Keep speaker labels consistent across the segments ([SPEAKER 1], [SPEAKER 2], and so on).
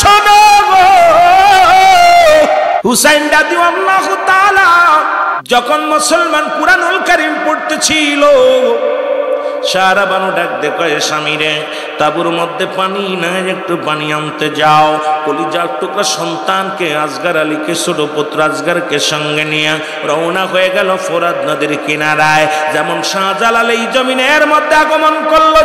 [SPEAKER 1] শোনো হুসাইন রাদিয়াল্লাহু তাআলা যখন মুসলমান কুরআনুল কারীম পড়তেছিল সারা বানু ডাক দেখে স্বামীরে তাবুর মধ্যে পানি নাই একটু পানি আনতে যাও কলিজার টুকরা সন্তানকে আসগার আলীকে ছোট পুত্র আসগারকে সঙ্গে নিয়ে রওনা হয়ে গেল ফোরাত নদীর কিনারায় যেমন শাহজালাল এই জমিনের মধ্যে আগমন করলো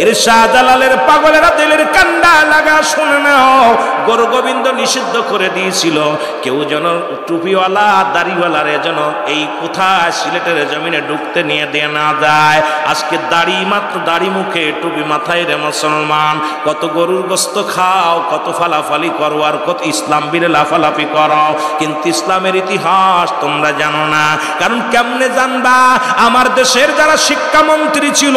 [SPEAKER 1] এর শাহজালালের পাগলেরা দিলের কান্ডা লাগা শুনে নাও গরু গোবিন্দ নিষিদ্ধ করে দিয়েছিল কেউ যেন টুপিওয়ালা দাড়িওয়ালারে যেন এই কোথায় সিলেটের জমিনে ঢুকতে নিয়ে দিয়ে না যায় আজকে দাড়ি মাত্র দাড়ি মুখে টুপি মাথায় রে মুসলমান কত গরুর গোস্ত খাও কত ফালাফালি করো আর কত ইসলাম বীরে লাফালাফি করো কিন্তু ইসলামের ইতিহাস তোমরা জানো না কারণ কেমনে জানবা আমার দেশের যারা শিক্ষামন্ত্রী ছিল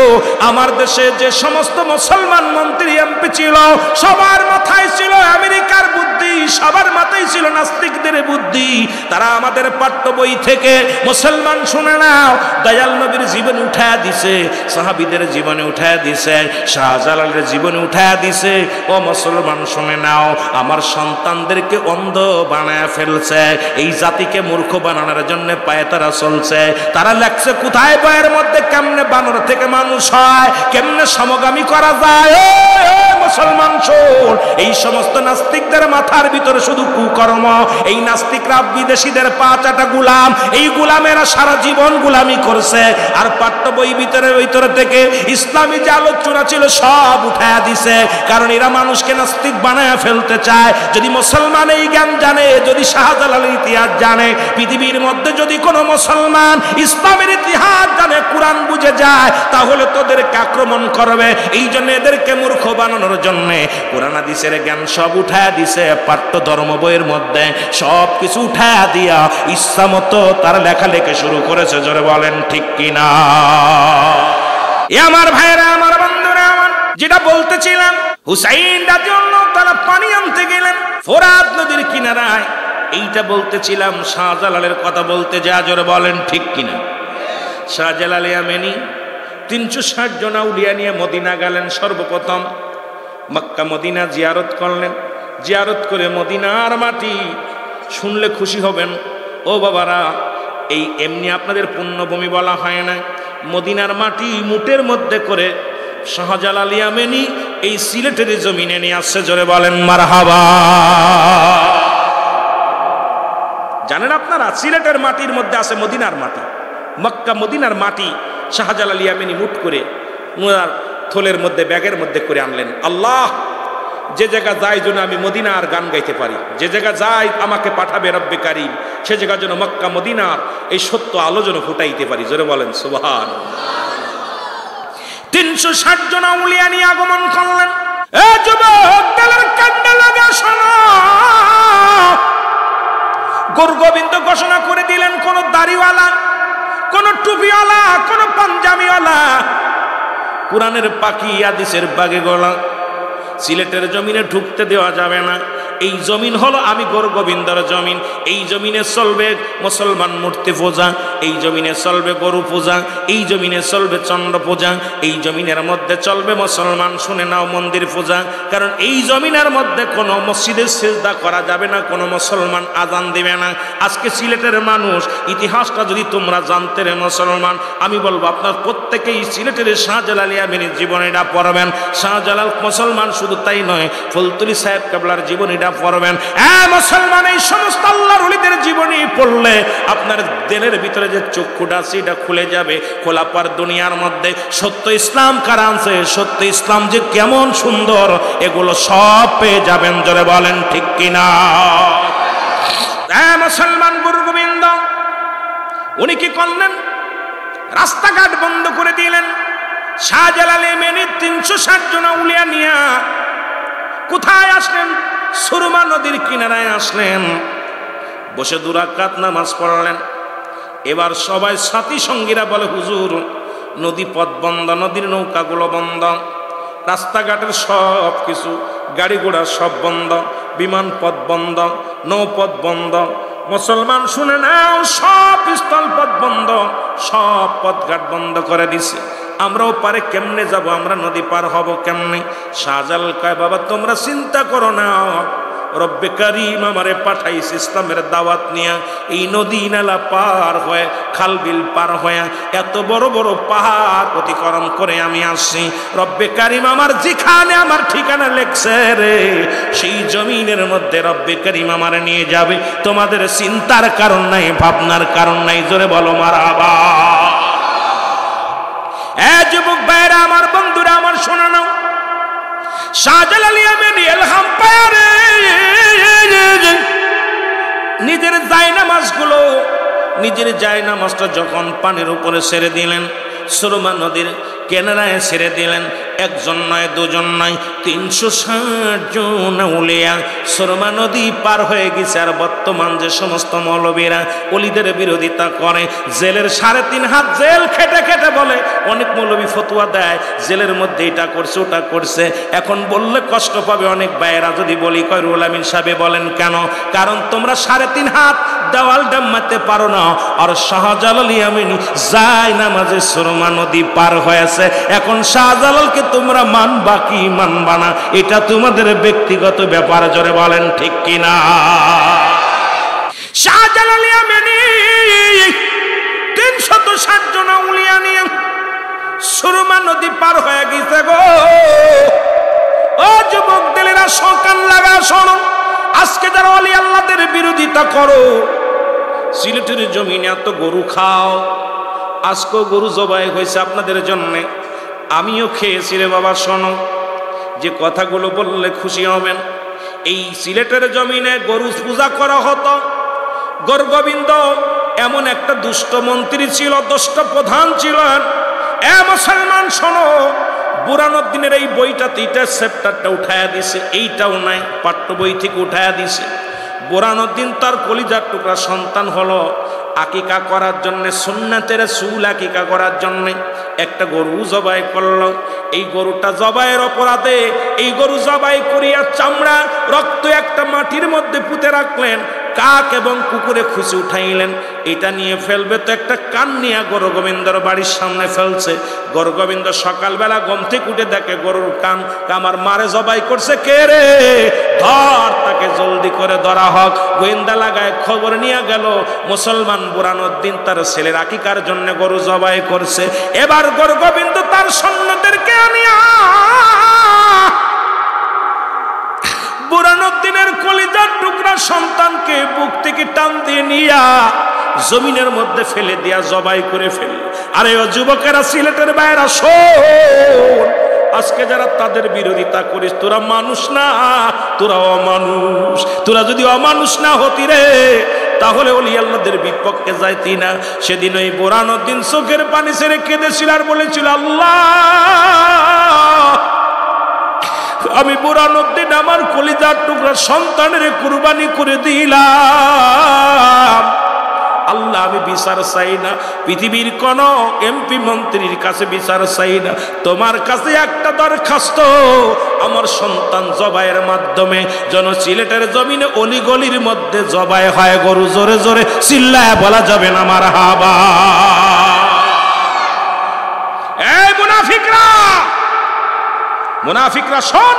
[SPEAKER 1] আমার দেশে যে সমস্ত মুসলমান মন্ত্রী এমপি ছিল সবার মাথায় ছিল আমেরিকার বুদ্ধি সবার মাথায় ছিল নাস্তিকদের বুদ্ধি তারা আমাদের পাঠ্য বই থেকে মুসলমান শুনে নাও দয়াল নবীর জীবনে উঠায়া দিছে সাহাবীদের জীবনে উঠায়া দিছে শাহজালালের জীবনে উঠায়া দিছে ও মুসলমান শুনে নাও আমার সন্তানদেরকে অন্ধ বানায় ফেলছে এই জাতিকে মূর্খ বানানোর জন্য পায়ে তারা চলছে তারা লেখছে কোথায় বইয়ের মধ্যে কেমনে বানর থেকে মানুষ হয় কেমনে সমগামী করা যায় মুসলমান শোন এই সমস্ত নাস্তিকদের মাথার ভিতরে শুধু কুকর্ম এই নাস্তিকরা বিদেশিদের পাঁচাটা গোলাম এই গোলামেরা সারা জীবন গোলামি করছে আর পাঠ্য বই ভিতরে থেকে ইসলামী যে আলোচনা ছিল সব উঠায়া দিছে কারণ এরা মানুষকে নাস্তিক বানায়া ফেলতে চায় যদি মুসলমান এই জ্ঞান জানে যদি শাহজালালের ইতিহাস জানে পৃথিবীর মধ্যে যদি কোনো মুসলমান ইসলামের ইতিহাস জানে কোরআন বুঝে যায় তাহলে তোদেরকে আক্রমণ করবে এই জন্য এদেরকে মূর্খ বানানোর জন্য কোরআন হাদিসের জ্ঞান সব উঠায়া দিছে পাঠ্য ধর্ম বইয়ের মধ্যে সব কিছু উঠায়া দিয়া ইচ্ছা মতো তারা লেখালেখি শুরু করেছে জোরে বলেন ঠিক কিনা আমার ভাইরা আমার বন্ধুরা আমার যেটা বলতেছিলাম হুসাইন রাদিয়াল্লাহু তাআলা পানি আনতে গেলেন ফোরাত নদীর কিনারায় এইটা বলতেছিলাম শাহজালালের কথা বলতে যা জোরে বলেন ঠিক কিনা শাহজালাল ইয়ামানি 360 জন আউলিয়া নিয়ে মদিনা গেলেন সর্বপ্রথম মক্কা মদিনা জিয়ারত করলেন জিয়ারত করে মদিনার মাটি শুনলে খুশি হবেন ও বাবারা এই এমনি আপনাদের পুণ্যভূমি বলা হয় না মদিনার মাটি মুটের মধ্যে করে শাহজালাল ইয়ামানি এই সিলেটের জমিনে নিয়ে আসছে জোরে বলেন মারহাবা জানেন আপনারা সিলেটের মাটির মধ্যে আছে মদিনার মাটি মক্কা মদিনার মাটি শাহজালাল ইয়ামানি মুট করে ওনার থলের মধ্যে ব্যাগের মধ্যে করে আনলেন আল্লাহ যে জায়গা যাই যেন আমি মদিনার গান গাইতে পারি যে জায়গা যাই আমাকে পাঠাবে রব্বে কারীম সে জায়গা যেন মক্কা মদিনার এই সত্য আলো যেন ফুটাইতে পারি জোরে বলেন সুবহানাল্লাহ 360 জন আউলিয়া নিয়ে আগমন করলেন এ যুবক গলার কান্ডা লাগা শোনো গুরু গোবিন্দ ঘোষণা করে দিলেন কোন দাড়িওয়ালা কোন টুপিওয়ালা কোন পাঞ্জাবিওয়ালা কোরআনের পাখি হাদিসের বাগে গলা সিলেটের জমিনে ঢুকতে দেওয়া যাবে না এই জমিন হলো আমি গুরু গোবিন্দর জমিন এই জমিনে চলবে মুসলমান মূর্তি পূজা এই জমিনে চলবে গরু পূজা এই জমিনে চলবে চন্দ্র পূজা এই জমিনের মধ্যে চলবে মুসলমান শুনে নাও মন্দির পূজা কারণ এই জমিনের মধ্যে কোনো মসজিদের সিজদা করা যাবে না কোনো মুসলমান আজান দিবে না আজকে সিলেটের মানুষ ইতিহাসটা যদি তোমরা জানতে রে মুসলমান আমি বলবো আপনার প্রত্যেকেই সিলেটের শাহজালাল ইয়ামানির জীবনীটা পড়বেন শাহজালাল মুসলমান শুধু তাই নয় ফুলতুলি সাহেব কেবলার জীবনীটা পড়বেন মুসলমান এই সমস্ত আল্লাহর ওলিদের জীবনী পড়লে আপনার দিলের ভিতরে যে চক্ষুটা সেটা খুলে যাবে খোলা পার দুনিয়ার মধ্যে সত্য ইসলাম কার আনছে সত্য ইসলাম যে কেমন সুন্দর এগুলো সব পেয়ে যাবেন জোরে বলেন ঠিক কিনা মুসলমান গুরু গোবিন্দ উনি কি করলেন রাস্তাঘাট বন্ধ করে দিলেন শাহজালাল ইয়ামানি 360 জন আউলিয়া নিয়া কোথায় আসলেন সুরমা নদীর কিনারায় আসলেন বসে 2 রাকাত নামাজ পড়লেন এবার সবাই সাথী সঙ্গীরা বলে হুজুর নদী পথ বন্ধ নদীর নৌকাগুলো বন্ধ রাস্তাঘাটের সব কিছু গাড়ি ঘোড়া সব বন্ধ বিমান পথ বন্ধ নৌপথ বন্ধ মুসলমান শুনে নাও সব স্থল পথ বন্ধ সব পথঘাট বন্ধ করে দিছে আমরাও পারে কেমনে যাব, আমরা নদী পার হব কেমনে? শাহজালাল কয় বাবা তোমরা চিন্তা করো না, রব্বে কারিম আমারে পাঠাইছে ইসলামের দাওয়াত নিয়ে এই নদী নালা পার হয়ে খাল বিল পার হয়ে এত বড় বড় পাহাড় অতিক্রম করে আমি আসছি। রব্বে কারিম আমার যেখানে আমার ঠিকানা লেখছে রে সেই জমিনের মধ্যে রব্বে কারিম আমার নিয়ে যাবে। তোমাদের চিন্তার কারণ নাই, ভাবনার কারণ নাই। জোরে বলো মারহাবা। এ যুবক ভাইরা আমার, বন্ধুরা আমার, শোনো না, শাহজালাল ইয়ামানি ইলহাম পায় নিজের জায়নামাজগুলো, নিজের জায়নামাজটা যখন পানির উপরে ছেড়ে দিলেন, সুরমা নদীর কেনারায় ছেড়ে দিলেন, একজন নয় দুজন নয় 360 জন উলিয়া সুরমা নদী পার হয়ে গেছে। আর বর্তমান যে সমস্ত মৌলবীরা অলিদের বিরোধিতা করে, জেলের 3.5 হাত জেল খেটে খেটে বলে, অনেক মৌলবী ফতোয়া দেয় জেলের মধ্যে এটা করছে ওটা করছে। এখন বললে কষ্ট পাবে অনেক ভাইয়েরা, যদি বলি কয় রুহুল আমিন সাহেব বলেন কেন? কারণ তোমরা 3.5 হাত দেওয়াল ডাম্মাতে পারো না, আর শাহজালাল ইয়ামানি জায়নামাজে সুরমা নদী পার হয়েছে। এখন শাহজালালকে তোমরা মানবা কি মানবা না এটা তোমাদের ব্যক্তিগত ব্যাপার। জোরে বলেন ঠিক কিনা? শাহজালাল ইয়ামানি 360 জন উলিয়া নিয়ে সুরমা নদী পার হয়ে গেছে গো। ও যুবক দিলেরা সকাল লাগা শোনো, আজকে যারা ওলি আল্লাহদের বিরোধিতা করো, সিলেটের জমিনে এত গরু খাও, আজকেও গরু জবাই হয়েছে আপনাদের জন্যে, আমিও খেয়েছি রে বাবা। শোনো, যে কথাগুলো বললে খুশি হবেন। এই সিলেটের জমিনে গরু পূজা করা হতো। গরগোবিন্দ এমন একটা দুষ্ট মন্ত্রী ছিল, দুষ্ট প্রধান ছিলেন। এ মুসলমান শোনো, বুরহানুদ্দিনের এই বইটাতে এইটা চ্যাপ্টারটা উঠায়া দিছে, এইটাও নাই, পাঠ্য বই থেকে উঠায়া দিছে। বুরহানুদ্দিন তার কলিজার টুকরা সন্তান হলো, আকিকা করার জন্য সুন্নাতের রাসূল আকিকা করার জন্য একটা গরু জবাই করলো। এই গরুটা জবাইয়ের অপরাধে এই গরু জবাই করিয়া চামড়া রক্ত একটা মাটির মধ্যে পুঁতে রাখলেন। কাক এবং কুকুরে খুশি উঠাইলেন, এটা নিয়ে ফেলবে তো একটা কান নিয়ে গরগোবিন্দর বাড়ির সামনে ফেলছে। গরগোবিন্দ সকালবেলা ঘুম থেকে উঠে দেখে গরুর কান আমার মারে জবাই করছে কে রে, ধর তাকে জলদি করে ধরা হোক। গোয়েন্দা লাগায় খবর নিয়ে গেল মুসলমান বুরহানুদ্দিন তার ছেলের আকিকার জন্য গরু জবাই করছে। এবার গরগোবিন্দ তার সৈন্যদেরকে আনিয়া বুরহানুদ্দিনের কলিজার টুকরা সন্তানকে বুক থেকে টান দিয়ে নিয়া জমিনের মধ্যে ফেলে দিয়া জবাই করে ফেলল। আরে ও যুবকেরা, সিলেটের বাইরা শোন, আজকে যারা তাদের বিরোধিতা করিস, তোরা মানুষ না, তোরা অমানুষ। তোরা যদি অমানুষ না হতি রে, তাহলে ওলি আল্লাহদের বিপক্ষে যাইতি না। সেদিন ওই বুরহানুদ্দিন চোখের পানি ছেড়ে কেঁদেছিল আর বলেছিল, আল্লাহ আমি বুরহানুদ্দিন আমার কলিজার টুকরা সন্তানের কুরবানি করে দিলাম। আল্লাহ আমি বিচার চাই না, পৃথিবীর কোন এমপি মন্ত্রীর কাছে বিচার চাই না, তোমার কাছে একটা দরখাস্ত, আমার সন্তান জবাইয়ের মাধ্যমে যেন সিলেটের জমিনে অলিগলির মধ্যে জবাই হয় গরু। জোরে জোরে চিল্লায় বলা যাবে না মারহাবা। এই মুনাফিকরা, মুনাফিকরা শোন,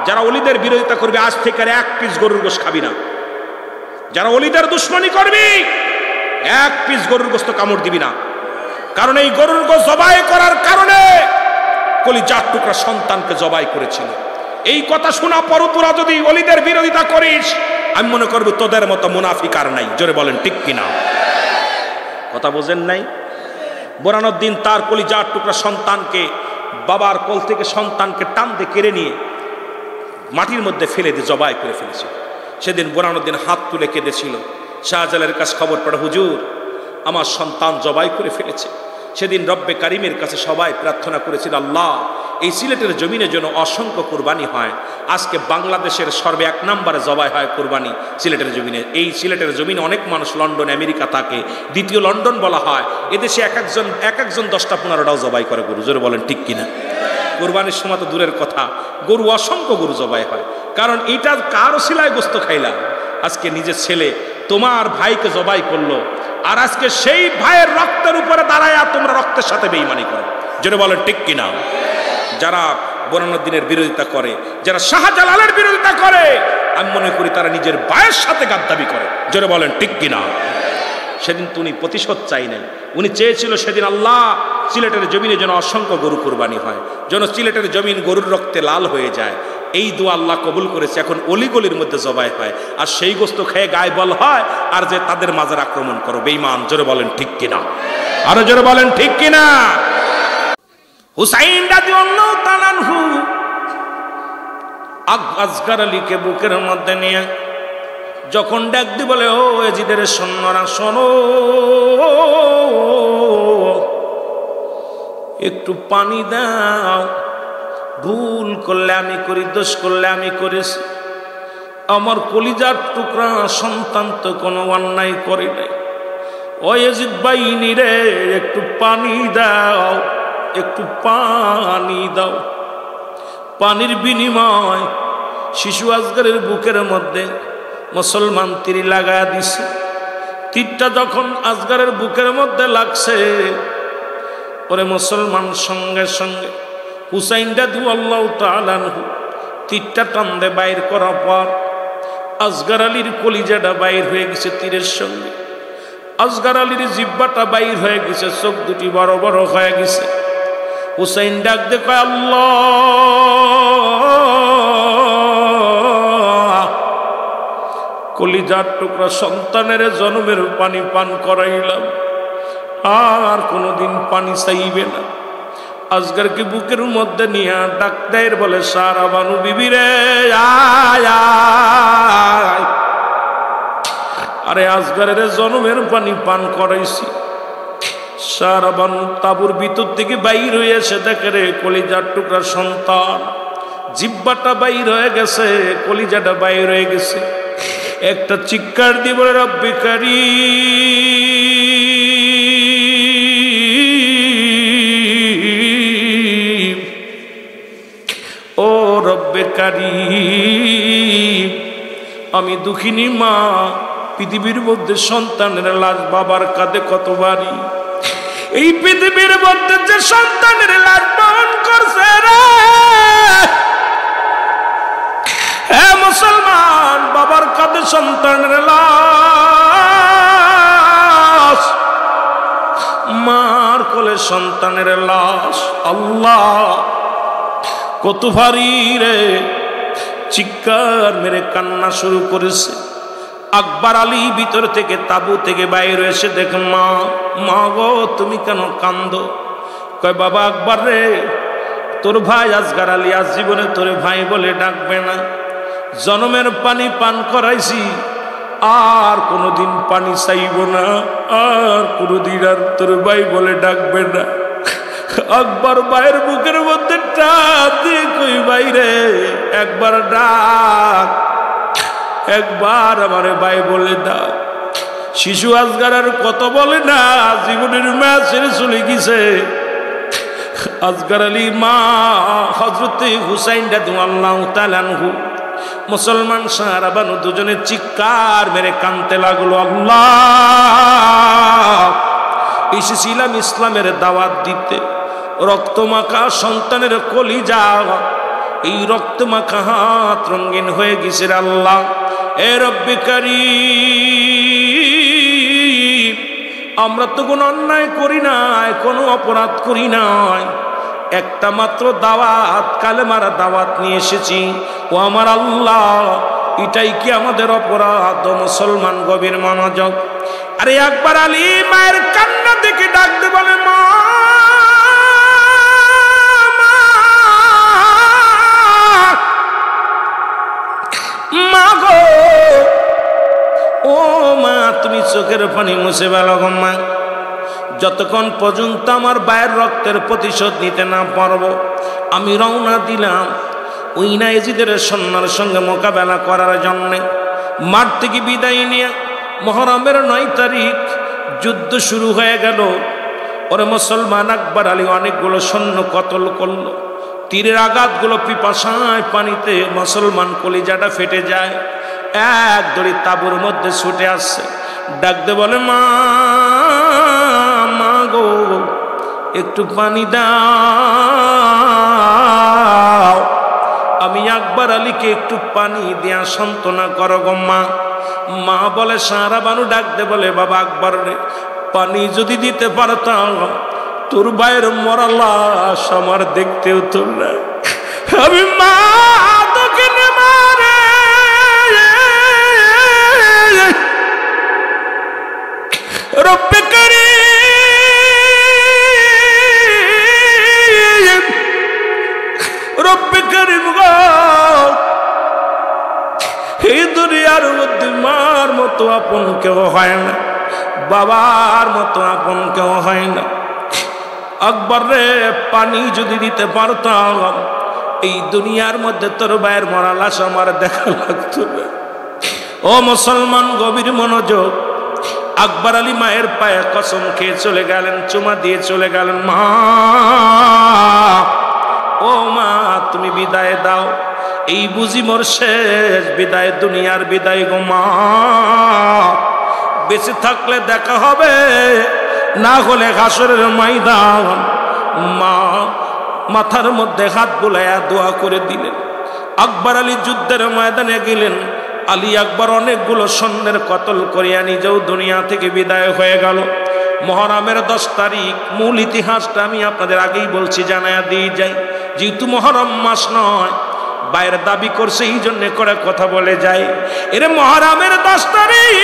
[SPEAKER 1] যারা অলিদের বিরোধিতা করবে আজ থেকে আর 1 পিস গরুর গোশত খাবি না। যারা অলিদের দুশ্মনী করবি 1 পিস গরুর গোশত কামড় দিবি না। কারণ এই গরুর গোশত জবাই করার কারণে কলিজার টুকরা সন্তানকে জবাই করেছিল। এই কথা শোনা পর তোরা যদি অলিদের বিরোধিতা করিস, আমি মনে করব তোদের মতো মুনাফিক আর নাই। জোরে বলেন ঠিক কিনা? কথা বোঝেন নাই? বুরহানুদ্দিন তার কলিজার টুকরা সন্তানকে, বাবার কোল থেকে সন্তানকে টান দিয়ে কেড়ে নিয়ে মাটির মধ্যে ফেলে দিয়ে জবাই করে ফেলেছিল। সেদিন বুরহানুদ্দিন হাত তুলে কেঁদেছিল। শাহজালালের কাছে খবর পড়ে, হুজুর আমার সন্তান জবাই করে ফেলেছে। সেদিন রব্বে কারিমের কাছে সবাই প্রার্থনা করেছিল, আল্লাহ এই সিলেটের জমিনে যেন অসংখ্য কুরবানি হয়। আজকে বাংলাদেশের সর্বে 1 নম্বরে জবাই হয় কুরবানি সিলেটের জমিনে। এই সিলেটের জমিনে অনেক মানুষ লন্ডন আমেরিকা থাকে, দ্বিতীয় লন্ডন বলা হয়। এদেশে এক একজন 10টা-15টাও জবাই করে গরু। জোরে বলেন ঠিক কিনা? কুরবানির সময় তো দূরের কথা, গরু অসংখ্য গরু জবাই হয়। কারণ এটা কারো সিলাই গোস্ত খাইলাম, আজকে নিজের ছেলে তোমার ভাইকে জবাই করলো, আর আজকে সেই ভাইয়ের রক্তের উপরে দাঁড়ায় তোমরা রক্তের সাথে বেঈমানি করো। যেটা বলে ঠিক কিনা? যারা বোরহানুদ্দিনের বিরোধিতা করে, যারা শাহজালালের বিরোধিতা করে, আমি মনে করি তারা নিজের ভাইয়ের সাথে গাদ্দাবি করে। যেটা বলেন ঠিক কিনা? সেদিন তো উনি প্রতিশোধ চাই নাই, উনি চেয়েছিল সেদিন আল্লাহ সিলেটের জমিনে যেন অসংখ্য গরু কোরবানি হয়, যেন সিলেটের জমিন গরুর রক্তে লাল হয়ে যায়। এই দোয়া আল্লাহ কবুল করেছে। এখন অলিগলির মধ্যে জবাই হয়, আর সেই গোস্ত খেয়ে গায়ে বল হয়, আর যে তাদের মাজার আক্রমণ করো বেঈমান। জোরে বলেন ঠিক কিনা? আরো জোরে বলেন ঠিক কিনা? হুসাইন রাদিয়াল্লাহু তাআলা আনহু আসগর আলীকে বুকের মধ্যে নিয়ে যখন ডাক দি বলে, ও এজিদের সৈন্যরা শোনো, একটু পানি দাও। ভুল করলে আমি করি, দোষ করলে আমি করেছি। আমার কলিজার টুকরা সন্তান তো কোনো অন্যায় করে নাই। ও এজিদ বাহিনী রে, একটু পানি দাও, একটু পানি দাও। পানির বিনিময় শিশু আসগরের বুকের মধ্যে মুসলমান তীর লাগায়া দিছে। তীরটা যখন আসগরের বুকের মধ্যে লাগছে, ওরে মুসলমান সঙ্গে সঙ্গে হুসাইন রাদিয়াল্লাহু তাআলা আনহু তীরটা টানতে বাইর করার পর আসগর আলীর কলিজাটা বাইর হয়ে গেছে তীরের সঙ্গে। আসগর আলীর জিহ্বাটা বাইর হয়ে গেছে, চোখ দুটি বড় বড় হয়ে গেছে। হুসাইন ডাক দিয়ে কয়, আল্লাহ, কলিজার টুকরা সন্তানের জন্মের পানি পান করাইলাম, আর কোনোদিন পানি চাইবে না। আসগরকে বুকের মধ্যে নিয়ে ডাক দেয়, বলে, সারা বানু বিবি রে, আয় আয়। আরে আসগরের জন্মের পানি পান করাইছি। সারা বানু তাবুর ভিতর থেকে বাইর হয়ে এসে দেখে রে কলিজার টুকরা সন্তান, জিহ্বাটা বাইর হয়ে গেছে, কলিজাটা বাইর হয়ে গেছে। একটা চিৎকার দিয়ে বলে, রব্বে কারীম, ও রব্বে কারীম, আমি দুঃখিনী মা, পৃথিবীর মধ্যে সন্তানের লাশ বাবার কাঁধে কত বাড়ি। এই পৃথিবীর মধ্যে যে সন্তানের লাশ বহন করছে রে, হ্যাঁ মুসলমান, বাবার কাঁধে সন্তানের লাশ, মার কোলে সন্তানের লাশ। আল্লাহ, কত ভারী রে। চিৎকার মেরে কান্না শুরু করেছে। আকবর আলী ভিতর থেকে তাবু থেকে বাইরে এসে দেখ, মা, মা গো, তুমি কেন কান্দো? কয়, বাবা আকবর রে, তোর ভাই আসগর আলী আজ জীবনে তোর ভাই বলে ডাকবে না। জনমের পানি পান করাইছি, আর কোনোদিন পানি চাইব না, আর কোনোদিন আর তোর ভাই বলে ডাকবে না। আকবর ভাইয়ের বুকের মধ্যে টাপ দিয়ে কই, বাইরে একবার ডাক, একবার আমারে ভাই বলে ডাক। শিশু আসগর আর কত বলে না, জীবনের মা ছেড়ে চলে গেছে। আসগর আলী মা হযরতে হুসাইন রাদিয়াল্লাহু তাআলা আনহু মুসলমান সাহারা বানু দুজনে চিৎকার মেরে কাঁদতে লাগলো। আল্লাহ, এসেছিলাম ইসলামের দাওয়াত দিতে, রক্তমাখা সন্তানের কলিজা, এই রক্তমাখা হাত রঙিন হয়ে গেছে। আল্লাহ, এ রব্বে কারীম, আমরা তো কোনো অন্যায় করি নাই, কোনো অপরাধ করি নাই, একটা মাত্র দাওয়াত, কালেমার দাওয়াত নিয়ে এসেছি। ও আমার আল্লাহ, এটাই কি আমাদের অপরাধ? মুসলমান গভীর মনোযোগ। আরে আকবর আলী মায়ের কান্না দেখে ডাকতে বলে, মা, মা গো, ও মা, তুমি চোখের পানি মুছে ফেলো গো মা। যতক্ষণ পর্যন্ত আমার ভাইয়ের রক্তের প্রতিশোধ নিতে না পারবো, আমি রওনা দিলাম ওই না এজিদের সৈন্যর সঙ্গে মোকাবেলা করার জন্যে। মাঠ থেকে বিদায় নিয়ে মুহররমের 9 তারিখ যুদ্ধ শুরু হয়ে গেল। ওরে মুসলমান, আকবর আলী অনেকগুলো সৈন্য কতল করলো। তীরের আঘাতগুলো পিপাসায় পানিতে মুসলমান কলিজাটা ফেটে যায়। এক দড়ি তাঁবুর মধ্যে ছুটে আসছে, ডাকতে বলে, মা, মা গো, একটু পানি দাও। আমি আকবর আলীকে একটু পানি দেয়া সান্ত্বনা করো গো মা। মা বলে সারা বানু ডাক দে বলে বাবা আকবর রে, পানি যদি দিতে পারতাম তোর ভাইয়ের মরা লাশ আমার দেখতে হতো না। আমি মা তোকে মারে রব্বে কারীম, রব্বে কারীম গো, এই দুনিয়ার মধ্যে মার মতো আপন কেউ হয় না, বাবার মতো আপন কেউ হয় না। আকবর রে, পানি যদি দিতে পারতাম এই দুনিয়ার মধ্যে তোর ভাইয়ের মরা লাশ আমার দেখা লাগতো না। ও মুসলমান, গভীর মনোযোগ। আকবর আলী মায়ের পায়ে কসম খেয়ে চলে গেলেন, চুমা দিয়ে চলে গেলেন। মা, ও মা, তুমি বিদায় দাও, এই বুঝি মোর শেষ বিদায়, দুনিয়ার বিদায় গো মা। বেঁচে থাকলে দেখা হবে, না হলে হাসরের ময়দান। মা মাথার মধ্যে হাত বুলাইয়া দোয়া করে দিলেন। আকবর আলী যুদ্ধের ময়দানে গেলেন। আলী আকবর অনেকগুলো সৈন্যের কতল করিয়া নিজেও দুনিয়া থেকে বিদায় হয়ে গেল। মহরমের 10 তারিখ, মূল ইতিহাসটা আমি আপনাদের আগেই বলছি, জানায়া দিয়ে যাই। যেহেতু মহরম মাস নয়, বাইরের দাবি করছে এই জন্য করে কথা বলে যায়। এর মহরমের 10 তারিখ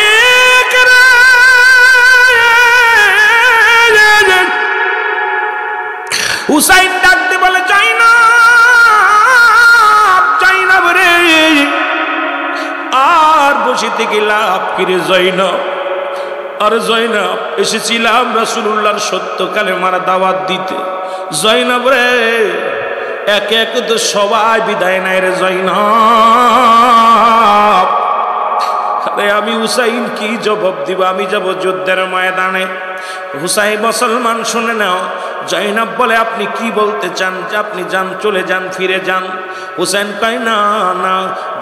[SPEAKER 1] হুসাইন ডাকতে বলে যাই না, যাই না রে, আর বসিতে গেলাম ফিরে জয়নব। আর জয়নব, এসেছিলাম রাসূলুল্লাহর সত্য কালেমার দাওয়াত দিতে। জয়নব রে, একে একে তো সবাই বিদায় নেয় রে জয়নব। আরে আমি হুসাইন কি জবাব দিব? আমি যাব যুদ্ধের ময়দানে। হুসাইন মুসলমান শুনে নাও। জয়নব বলে আপনি কি বলতে চান? যে আপনি যান, চলে যান, ফিরে যান। হুসাইন কয় না না,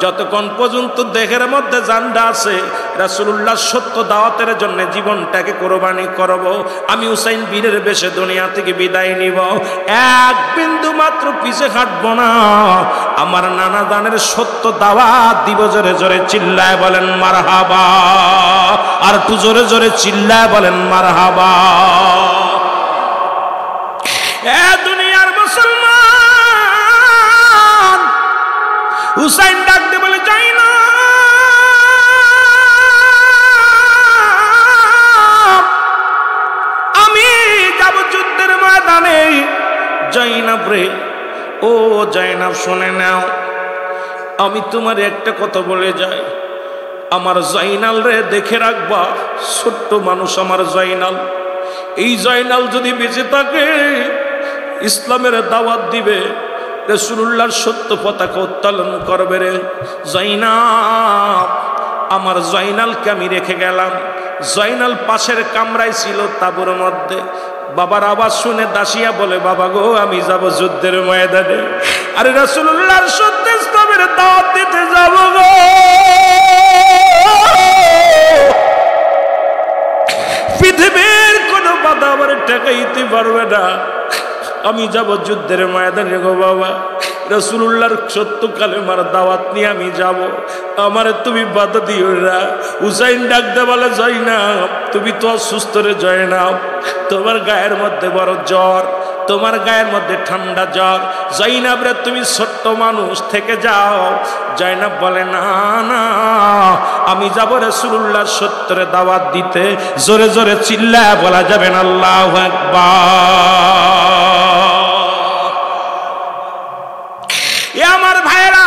[SPEAKER 1] যতক্ষণ পর্যন্ত দেহের মধ্যে জানটা আছে রাসূলুল্লাহ সত্য দাওয়াতের জন্য জীবনটাকে কোরবানি করব। আমি হুসাইন বীরের বেশে দুনিয়া থেকে বিদায় নিব, এক বিন্দু মাত্র পিছে হাঁটবো না। আমার নানা দানের সত্য দাওয়াত দিব। জোরে জোরে চিল্লায় বলেন মারহাবা। আর একটু জোরে জোরে চিল্লায় বলেন মারহাবা। এ দুনিয়ার মুসলমান, হুসাইন ডাকতে বলে যাই না, আমি যাব যুদ্ধের ময়দানে। জয়নব রে, ও জয়নব শুনে নাও, আমি তোমার একটা কথা বলে যাই। আমার জয়নাল রে দেখে রাখবা, ছোট্ট মানুষ আমার জয়নাল। এই জয়নাল যদি বেঁচে থাকে ইসলামের দাওয়াত দিবে, রাসূলুল্লাহর সত্য পতাকা উত্তোলন করবে রে। জয়নাল, আমার জয়নালকে আমি রেখে গেলাম। জয়নাল পাশের কামরায় ছিল, তাঁবুর মধ্যে। বাবার আওয়াজ শুনে দাসিয়া বলে বাবা গো, আমি যাব যুদ্ধের ময়দানে। আরে রাসূলুল্লাহর সত্য ইসলামের দাওয়াত দিতে যাব গো। পৃথিবীর কোন বাধা আমার ঠেকাইতে পারবে না। আমি যাব যুদ্ধের ময়দানে গো বাবা। রাসূলুল্লাহর সত্য কালেমার দাওয়াত নিয়ে আমি যাব, আমারে তুমি বাধা দিও না। হুসাইন ডাকতে বলে জয়নব, তুমি তো অসুস্থ রে জয়নব, তোমার গায়ের মধ্যে বড় জ্বর, তোমার গায়ের মধ্যে ঠান্ডা জ্বর। জয়নব রে, তুমি ছোট্ট মানুষ, থেকে যাও। জয়নব বলে না না, আমি যাব রাসূলুল্লাহর সত্যের দাওয়াত দিতে। জোরে জোরে চিল্লায় বলা যাবে না আল্লাহু আকবার। এ আমার ভাইরা,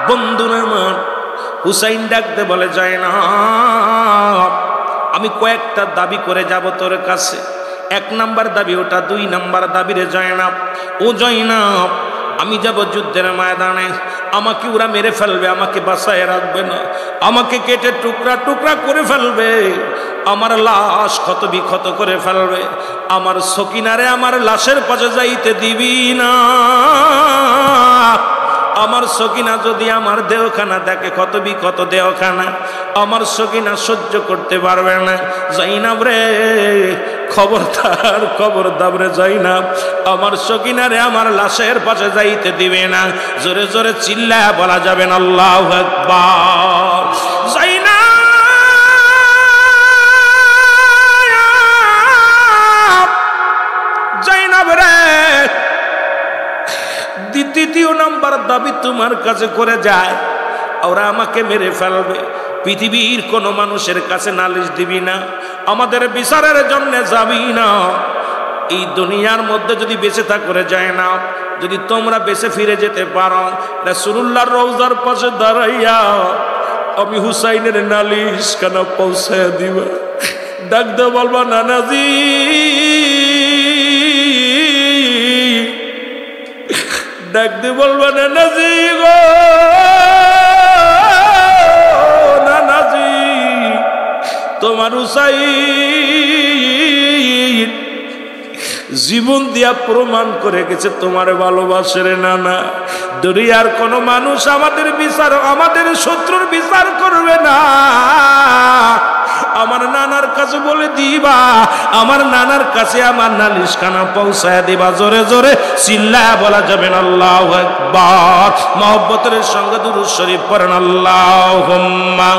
[SPEAKER 1] বন্ধুরা আমার, হুসাইন ডাকতে বলে জয়নব, আমি কয়েকটা দাবি করে যাব তোর কাছে। 1 নাম্বার দাবি ওটা, 2 নাম্বার দাবি রে জয়নব। ও জয়নব, আমি যাব যুদ্ধের ময়দানে, আমাকে ওরা মেরে ফেলবে, আমাকে বাঁচায় রাখবে না, আমাকে কেটে টুকরা টুকরা করে ফেলবে, আমার লাশ ক্ষত বিক্ষত করে ফেলবে, আমার সকিনারে আমার লাশের পাশে যাইতে দিবি না। আমার সকিনা যদি আমার দেহখানা দেখে কত বিকত দেহখানা, আমার সকিনা সহ্য করতে পারবে না। জাইনাব রে খবরদার, খবরদার রে জাইনাব, আমার সকিনারে আমার লাশের পাশে যাইতে দিবে না। জোরে জোরে চিল্লায়া বলা যাবে না আল্লাহু আকবার। জাইনাব, জাইনাব রে দ্বিতীয় নাম্বার দাবি তোমার কাছে করে যায়, ওরা আমাকে মেরে ফেলবে, পৃথিবীর কোনো মানুষের কাছে নালিশ দিবি না, আমাদের বিচারের জন্য যাবি না। এই দুনিয়ার মধ্যে যদি বেঁচে থাকলে যায় না, যদি তোমরা বেঁচে ফিরে যেতে পারো, রাসূলুল্লাহর রওজার পাশে দাঁড়াইয়া আমি হুসাইনের নালিশ কেন পৌঁছায় দিবা, ডাক দে বলবা নানাজি, ডাক দে বলবা নানাজি গো, নানাজি তোমার হুসাইন জীবন দিয়া প্রমাণ করে গেছে তোমার ভালোবাসে রে নানা। দুনিয়ার কোন মানুষ আমাদের বিচার, আমাদের শত্রুর বিচার করবে না। আমার নানার কাছে বলে দিবা, আমার নানার কাছে আমার নালিশখানা পৌঁছায় দিবা। জোরে জোরে চিল্লায়া বলা যাবেন আল্লাহু আকবার। মহব্বতের সঙ্গে দুরূদ শরীফ পড়েন আল্লাহুম্মা।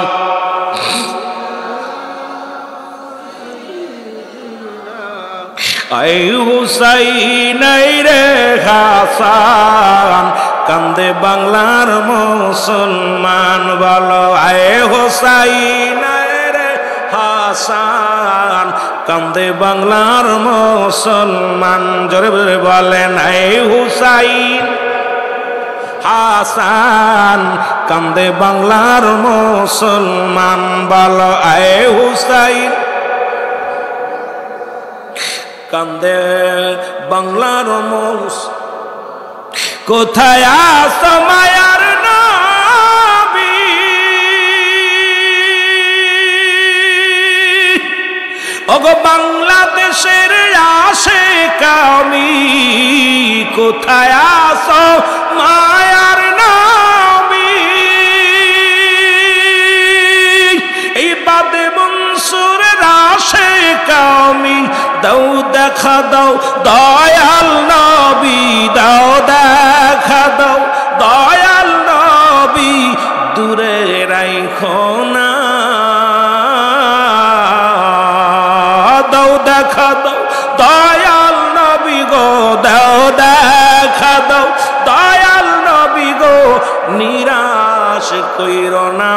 [SPEAKER 1] আই হুসাইন রে হাসান, কান্দে বাংলার মুসলমান, বলো আয় হুসাইন রে হাসান, কান্দে বাংলার মুসলমান। জোরে জোরে বলেন আয় হুসাইন হাসান, কান্দে বাংলার মুসলমান, বলো আয় হুসাইন, কান্দে বাংলার মুস। কোথায় আছো মায়ার নবী, ওগো বাংলাদেশের আশিক আমি, কোথায় আছো মায়ার নবী, এই বাদে মনসুরের আশিক আমি, দাও দেখা দাও দয়াল নবী, দাও দেখা দাও দয়াল নবী, দূরে রাখো না, দাও দেখা দাও দয়াল নবী গো, দাও দেখা দাও দয়াল নবী গো, নিরাশ কইরো না।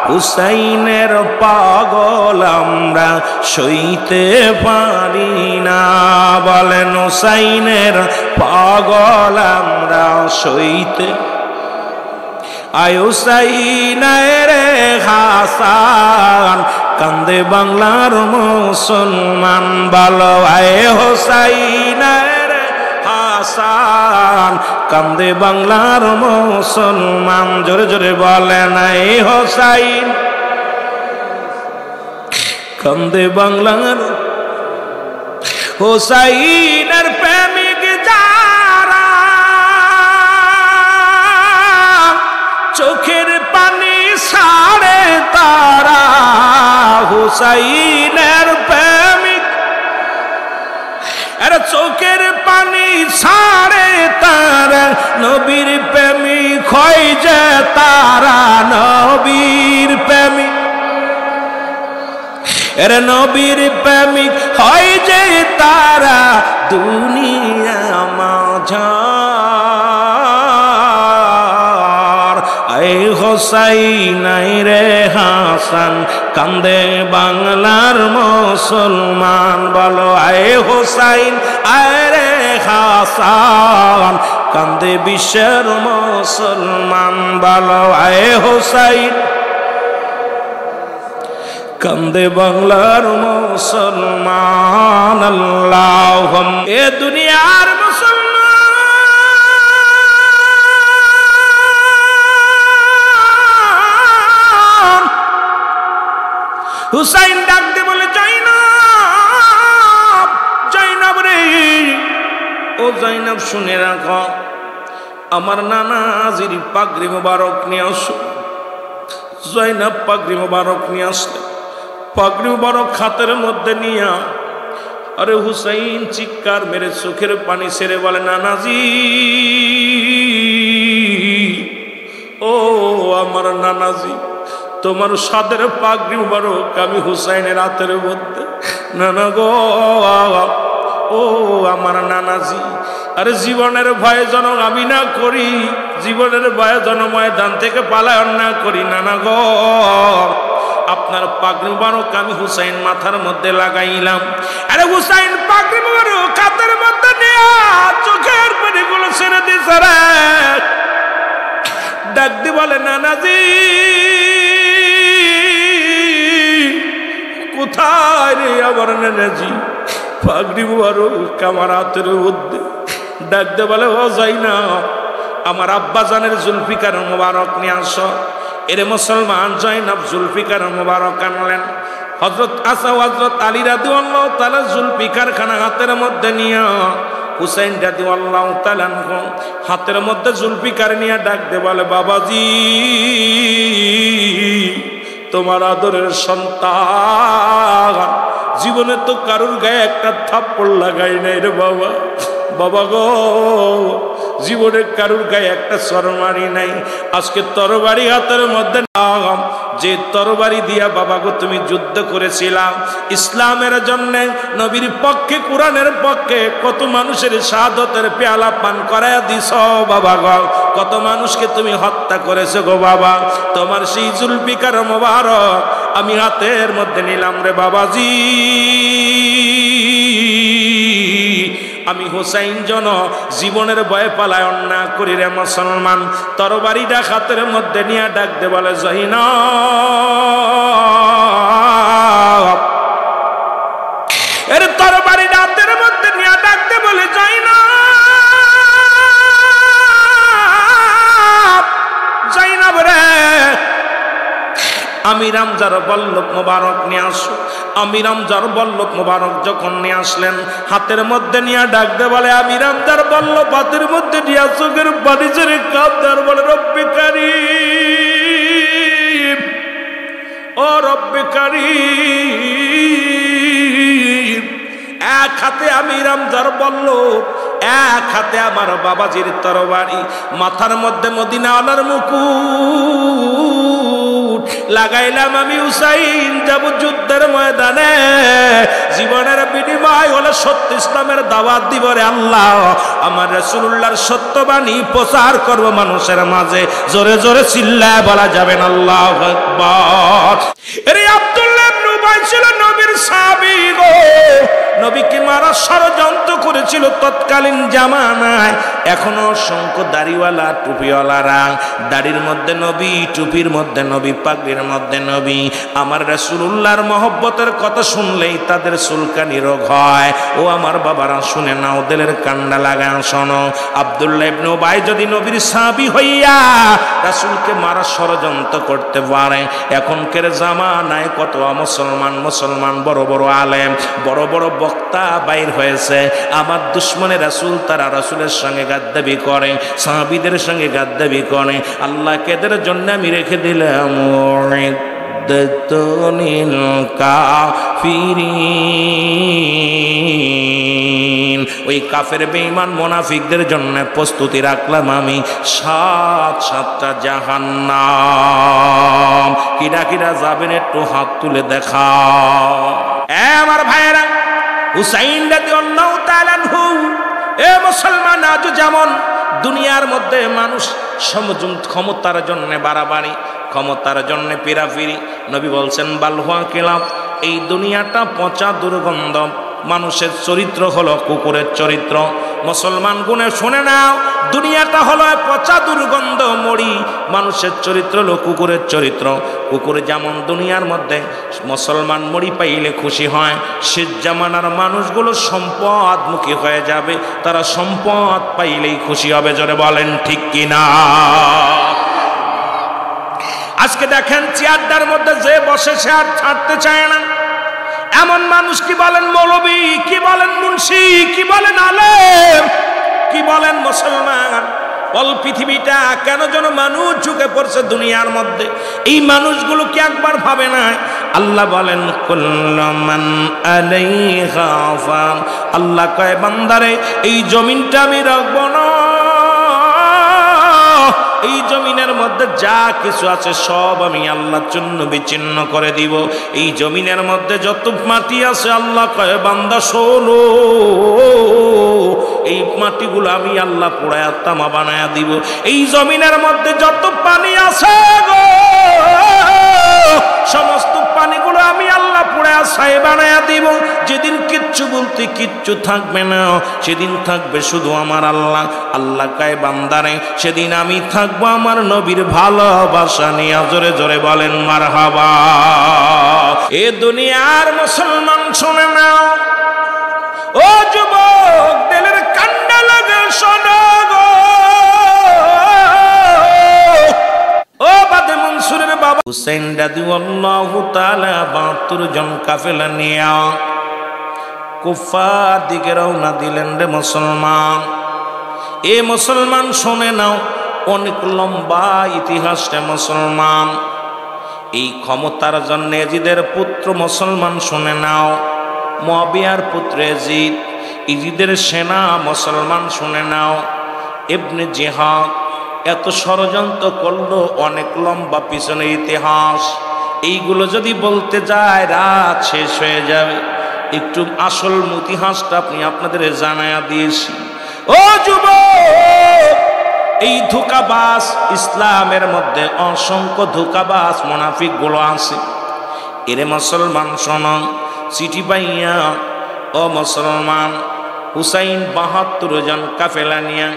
[SPEAKER 1] হুসাইনের পাগল আমরা সইতে পারি না, বলেন হুসাইনের পাগল আমরা সইতে। আয় হুসাইন রে হাসান, কান্দে বাংলার মুসলমান, বলো আয় হুসাইন রে হাসান, কান্দে বাংলার মুসলমান। জোরে জোরে বলেন আয় হুসাইন, কান্দে বাংলার। হুসাইনের প্রেমিক যারা, চোখের পানি ছাড়ে তারা, হুসাইনের প্রেমিক, এর চোখের পানি ছাড়ে তারা, নবীর প্রেমিক হয় যে তারা, নবীর প্রেমিক, এর নবীর প্রেমিক হয় যে তারা, দুনিয়া মাঝার। আয় হুসাইন রে হাসান, কান্দে বাংলার মুসলমান, বলো আয় হুসাইন রে হাসান, কান্দে বিশ্বের মুসলমান, বলো আয় হুসাইন, কান্দে বাংলার মুসলমান। আল্লাহুম্মা। এ দুনিয়ার মুসলমান, হুসাইন ডাক দে বলে জাইনাব, জাইনাব রে, ও জাইনাব শুনে রাখো, আমার নানাজির পাগড়ি মোবারক নিয়ে আসো। জয়নাব পাগড়ি মোবারক নিয়ে আসলে পাগড়ি মোবারক হাতের মধ্যে নিয়া, আরে হুসাইন চিৎকার মেরে চোখের পানি ছেড়ে বলে, নানাজি, ও আমার নানাজি, তোমার সাদের পাগড়ি মোবারক আমি হুসাইনের হাতের মধ্যে। নানা গো, ও আমার নানাজি, আরে জীবনের ভয়ে যেন আমি না করি, জীবনের ভয়ে যেন ময়দান থেকে পালায়ন না করি। নানা গো, আপনার পাগড়ি মোবারক আমি হুসাইন মাথার মধ্যে লাগাইলাম। আরে হুসাইন পাগড়ি মোবারক হাতের মধ্যে নিয়ে চোখের পানিগুলো ছেড়ে দিছে রে। ডাক দি বলে, নানাজি কোথায় রে আমার নানাজি, পাগড়ি মোবারক আমার হাতের মধ্যে। ডাক দে বলে, ও জয়নাব, আমার আব্বা জানের জুলফিকার মোবারক নিয়ে আসো। এরে মুসলমান, জয়নাব জুলফিকার মোবারক আনলেন। হযরত হযরত আলী রাদিয়াল্লাহু তাআলা জুলফিকার খানা হাতের মধ্যে নিয়ে, হুসাইন রাদিয়াল্লাহু তাআলা হাতের মধ্যে জুলফিকার নিয়ে ডাক দে বলে, বাবাজি, তোমার আদরের সন্তান জীবনে তো কারুর গায়ে একটা থাপ্পড় লাগাই নাই রে বাবা। বাবা গো, জীবনে কারুর গায়ে একটা চরমারি নাই। আজকে তরবারি হাতের মধ্যে নাম, যে তরবারি দিয়া বাবা গো তুমি যুদ্ধ করেছিলাম ইসলামের জন্য, নবীর পক্ষে, কোরআনের পক্ষে, কত মানুষের শাহাদাতের পেয়ালা পান করায় দিছ বাবা গো, কত মানুষকে তুমি হত্যা করেছো গো বাবা। তোমার সেই জুলফিকার মোবারক আমি হাতের মধ্যে নিলাম রে বাবাজি। আমি হুসাইন জন জীবনের ভয়ে পালায়ন না করি রে মুসলমান। তরবারিটা হাতের মধ্যে নিয়ে ডাক দে বলে, জয়নাব, এর তরবারিটা হাতের মধ্যে নিয়ে ডাক দে বলে, জয়নাব, জয়নাব রে, আমি রামজার বল্লভ মোবারক নিয়ে আসো। আমি রামজার বল্লভ মোবারক যখন নিয়ে আসলেন, হাতের মধ্যে নিয়ে ডাক দে বলে, আমি রামজার বল্লভ হাতের মধ্যে নিয়ে চোখের পানি ছেড়ে কাঁদার বলে, রব্বে কারীম, ও রব্বে কারীম। এক হাতে আমি রামজার বল্লভ, এক হাতে আমার বাবাজির তরবারি, মাথার মধ্যে মদিনাওয়ালার মুকুট লাগাইলাম। আমি হুসাইন যাব যুদ্ধের ময়দানে, জীবনের বিনিময় হলে সত্য ইসলামের দাওয়াত দিব রে আল্লাহ। আমার রাসূলুল্লাহর সত্যবাণী প্রচার করব মানুষের মাঝে। জোরে জোরে চিল্লায় বলা যাবে না আল্লাহু আকবার। আরে আব্দুল্লাহ ইবনে উবাই ছিল নবীর সাহাবী গো, নবীকে মারা ষড়যন্ত্র করেছিল তৎকালীন জামানায়। এখনো অসংখ্য দাড়িওয়ালা টুপিওয়ালারা, দাড়ির মধ্যে নবী, টুপির মধ্যে নবী, পাগড়ির মধ্যে নবী। আমার রাসূলুল্লাহর মহব্বতের কথা শুনলেই তাদের চুলকানি রোগ হয়। ও আমার বাবারা শুনে নাও, দিলের কান্ডা লাগান শোনো। আব্দুল্লাহ ইবনে উবাই যদি নবীর সাহাবী হইয়া রাসূলকে মারা ষড়যন্ত্র করতে পারে, এখনকার জামানায় কত মুসলমান বড় বড় আলেম, বড় বড় বক্তা বাইর হয়েছে। আমার দুশ্মনের রাসূল, তারা রাসূলের সঙ্গে গাদ্দাবি করে, সাহাবীদের সঙ্গে গাদ্দাবি করে। আল্লাহ কেদের জন্য আমি রেখে দিলাম কাফিরিন, ওই কাফের বেঈমান মুনাফিকদের জন্য প্রস্তুতি রাখলাম আমি সাতটা জাহান্নাম। কিরা কিরা যাবেন একটু হাত তুলে দেখা। আমার ভাইয়েরা, হুসাইন রাদিয়াল্লাহু তাআলা আনহু, এ মুসলমান, আজ যেমন দুনিয়ার মধ্যে মানুষ ক্ষমতার জন্য বাড়াবাড়ি, ক্ষমতার জন্য পিরাফিরি, নবী বলছেন বালহুয়া কিলাব, এই দুনিয়াটা পচা দুর্গন্ধ। মানুষের চরিত্র হলো কুকুরের চরিত্র। মুসলমান গুণে শুনে নাও, দুনিয়াটা হলো পচা দুর্গন্ধ মরি, মানুষের চরিত্র হলো কুকুরের চরিত্র। কুকুর যেমন দুনিয়ার মধ্যে মুসলমান মরি পাইলে খুশি হয়, শেষ জামানার মানুষগুলো সম্পদমুখী হয়ে যাবে, তারা সম্পদ পাইলেই খুশি হবে। জোরে বলেন ঠিক কিনা? আজকে দেখেন চেয়ারটার মধ্যে যে বসে সে আর ছাড়তে চায় না। এমন মানুষ, কি বলেন মৌলবী, কি বলেন মুন্সি, কি বলেন আলেম, কি বলেন মুসলমান, অল পৃথিবীটা কেন যেন মানুষ ঝুঁকে পড়ছে দুনিয়ার মধ্যে, এই মানুষগুলো কি একবার ভাবে না? আল্লাহ বলেন কুল্লু মান আলাইহা ফান, আল্লাহ কয় বান্দারে এই জমিনটা আমি রাখবো না, এই জমিনের মধ্যে যা কিছু আছে সব আমি আল্লাহর জন্য বিচ্ছিন্ন করে দিব। এই জমিনের মধ্যে যত মাটি আছে আল্লাহ কয় বান্দা শোনো, এই মাটিগুলো আমি আল্লাহ পোড়ায়া তামা বানায়া দিব। এই জমিনের মধ্যে যত পানি আছে গো, সমস্ত পানিগুলো আমি আল্লাহ পোড়ায়া ছাই বানায়া দিব। যেদিন কিচ্ছু বলতে কিচ্ছু থাকবে না, সেদিন থাকবে শুধু আমার আল্লাহ। আল্লাহ কয় বান্দারে সেদিন আমি থাকবো আমার নবীর ভালোবাসা নিয়ে। জোরে জোরে বলেন মারহাবা। এ দুনিয়ার মুসলমান শুনে নাও, ও যুবক দিলের কান্না লাগে শোনো গো, ও বাদে মনসুরের বাবা হুসাইন রাদিয়াল্লাহু তাআলা ৭২ জন কাফেলা নিয়ে কুফার দিকে রওনা দিলেন। রে মুসলমান, এ মুসলমান শুনে নাও, অনেক লম্বা ইতিহাস রে মুসলমান। এই ক্ষমতার জন্য ইয়াজিদের পুত্র মুসলমান শুনে নাও, মুআবিয়ার পুত্র ইয়াজিদ, ইয়াজিদের সেনা মুসলমান শুনে নাও। ইবনে জিহাদ এত ষড়যন্ত্র করলো, অনেক লম্বা পিছনের ইতিহাস। এইগুলো যদি বলতে যায় রাত শেষ হয়ে যাবে। একটু আসল ইতিহাসটা আপনি আপনাদের জানায়া দিয়েছি। ও যুবক, এই ধোঁকাবাজ ইসলামের মধ্যে অসংখ্য ধোঁকাবাজ মুনাফিক গুলো আছে। এরে মুসলমান শোনো, চিঠি পাইয়া ও মুসলমান হুসাইন ৭২ জন কাফেলা নিয়ে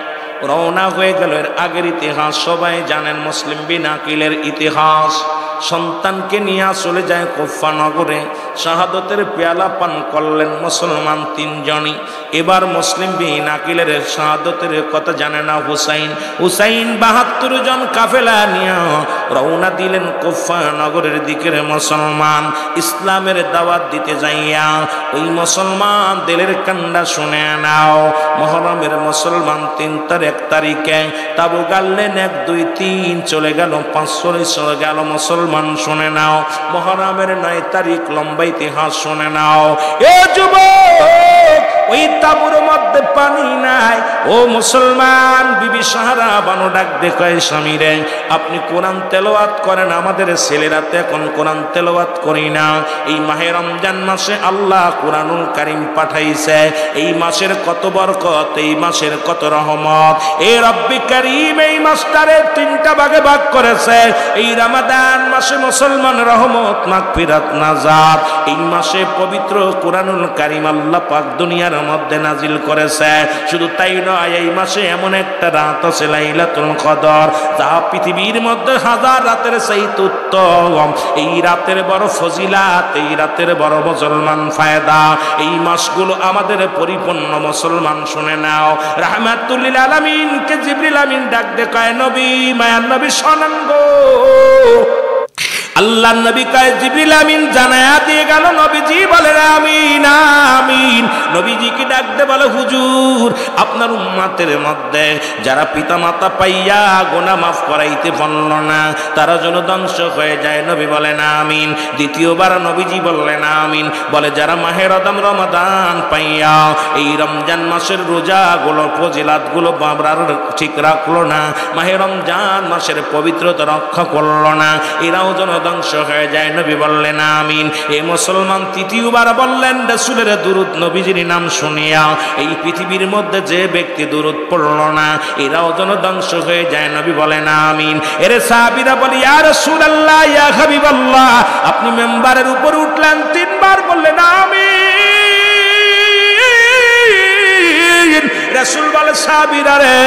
[SPEAKER 1] রওনা হয়ে গেল। এর আগের ইতিহাস সবাই জানেন, মুসলিম বিন আকিলের ইতিহাস। সন্তানকে নিয়ে চলে যায় কুফা নগরে, শাহাদতের পেয়ালা পান করলেন মুসলমান ৩ জনই। এবার মুসলিম বিন আকিলের শাহাদতের কথা জানে না হুসাইন। হুসাইন ৭২ জন কাফেলা নিয়ে রওনা দিলেন কুফা নগরের দিকে। মুসলমান ইসলামের দাওয়াত দিতে যাইয়া ওই মুসলমান দিলের কান্না শুনে নাও। মুহররমের মুসলমান ৩ তারিখে তাবু গাললেন, ১, ২, ৩ চলে গেল, ৫ চলে গেল। মুসলমান শুনে নাও, মুহররমের ৯ তারিখ লম্বা ইতিহাস শুনে নাও। এ যুবক, ওই তাবুর মধ্যে পানি নাই। ও মুসলমান, বিবি সাহারা বানো ডাক দেখায় স্বামীরে, আপনি কোরআন তেলাওয়াত করেন, আমাদের ছেলেরা তো এখন কোরআন তেলাওয়াত করি না। এই মাহে রমজান মাসে আল্লাহ কোরআনুল কারীম পাঠাইছে। এই মাসের কত বরকত, এই মাসের কত রহমত। এ রব্বি কারীম এই মাসটারে ৩টা ভাগে ভাগ করেছে। এই রমাদান মাসে মুসলমান রহমত, মাগফিরাত, নাজাত। এই মাসে পবিত্র কোরআনুল কারীম আল্লাহ পাক দুনিয়ার মধ্যে নাজিল করেছে। শুধু তাই নয়, এই মাসে এমন একটা রাত আছে লাইলাতুল কদর, যা পৃথিবীর মধ্যে 1000 রাতের চাইতে উত্তম। এই রাতের বড় ফজিলাত, এই রাতের বড় মুসলমান ফায়দা। এই মাসগুলো আমাদের পরিপূর্ণ মুসলমান শুনে নাও। রাহমাতুল লিল আলামিন কে জিবরিল আমিন ডাক দেখায়, নবী মায়ার নবী শোনেন গো। আল্লাহ নবী কয়, জিবরিল আমিন জানায়া দিয়ে গেল। নবীজি বলে আমিন আমিন। নবীজি কি ডাকতে বলে, হুজুর আপনার উম্মতের মধ্যে যারা পিতামাতা পাইয়া গুনাহ মাফ করাইতে পারল না, তারা যেন ধ্বংস হয়ে যায়। নবী বলেন আমিন। দ্বিতীয়বার নবীজি বললেন আমিন। বলে যারা মাহে রমাদান পাইয়া এই রমজান মাসের রোজাগুলো ফজিলাতগুলো বাবরার ঠিক রাখলো না, মাহে রমজান মাসের পবিত্রতা রক্ষা করলো না, এরাও যেন ধ্বংস হয়ে যায়। নবী বললেন আমিন। এই মুসলমান তৃতীয়বার বললেন রাসূলের দুরূদ নবীজির নাম শুনিয়া এই পৃথিবীর মধ্যে যে ব্যক্তি দুরূদ পড়ল না, এরাও যেন ধ্বংস হয়ে যায়। নবী বলেন আমিন। এর সাহাবীরা বলে, ইয়া রাসূলুল্লাহ, ইয়া হাবিবাল্লাহ, আপনি মেম্বারের উপর উঠলেন, 3 বার বললেন আমিন। রাসূল বলে, সাহাবীরা রে,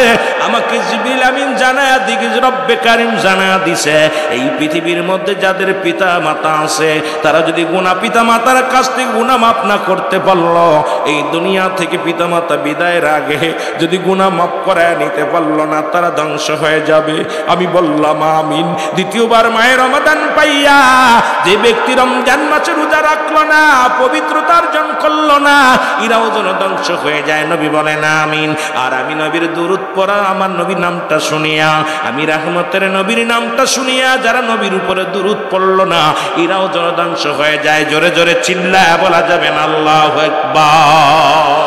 [SPEAKER 1] আমাকে জিবরিল আমিন জানায়া দিকে রব্বে কারীম জানায়া দিছে, এই পৃথিবীর মধ্যে যাদের পিতা মাতা আছে, তারা যদি পিতা মাতার কাছ থেকে গুনাহ মাফ না করতে পারলো, এই দুনিয়া থেকে পিতা মাতা বিদায়ের আগে যদি গুনাহ মাফ করায় নিতে পারলো না, তারা ধ্বংস হয়ে যাবে। আমি বললাম আমিন। দ্বিতীয়বার মায়ের রমাদান পাইয়া যে ব্যক্তি রমজান মাসে রোজা রাখলো না, পবিত্রতা অর্জন করলো না, এরাও যেন ধ্বংস হয়ে যায়। নবী বলেন আমিন। আর আমি নবীর দুরূদ পড়া, আমার নবীর নামটা শুনিয়া, আমি রহমতের নবীর নামটা শুনিয়া যারা নবীর উপরে দুরূদ পড়লো না এরাও জনধ্বংস হয়ে যায়। জোরে জোরে চিল্লায়া বলা যাবে না আল্লাহু আকবার।